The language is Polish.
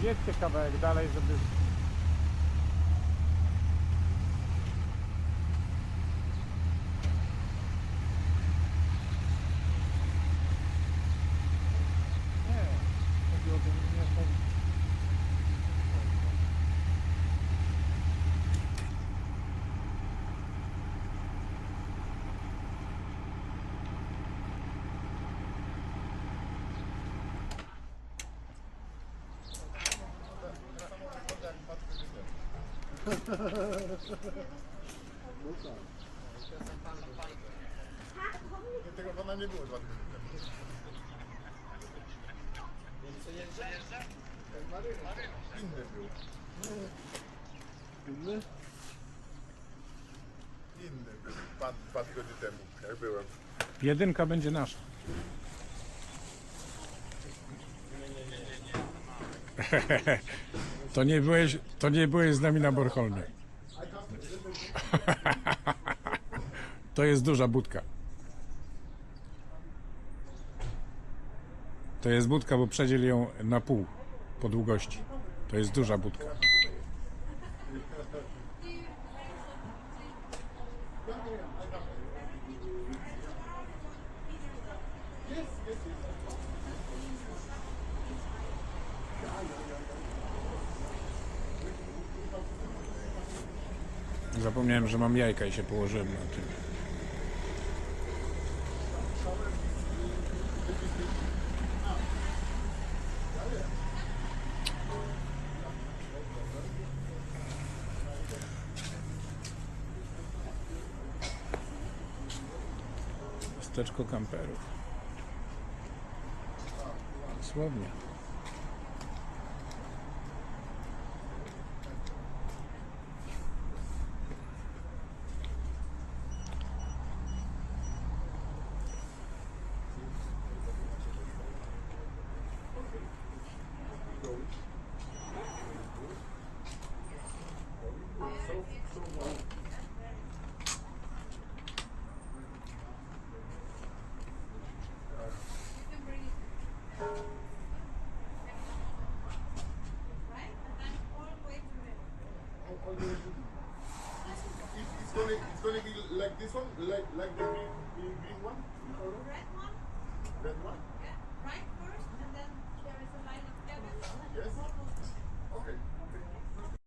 Jedźcie kawałek dalej, żeby... Nie, chodziło o miasto. Tego pana nie było 2 tygodnie temu. Inny był. Inny? Inny był. Pan 2 tygodnie temu, jak byłem. Jedynka będzie nasza. To nie byłeś z nami na Bornholmie. To jest duża budka. To jest budka, bo przedziel ją na pół po długości. To jest duża budka. Zapomniałem, że mam jajka i się położyłem na tym. Miasteczko kamperów. Dosłownie. It's gonna be like this one, like the green one. Red one? Red one. Yeah, right first and then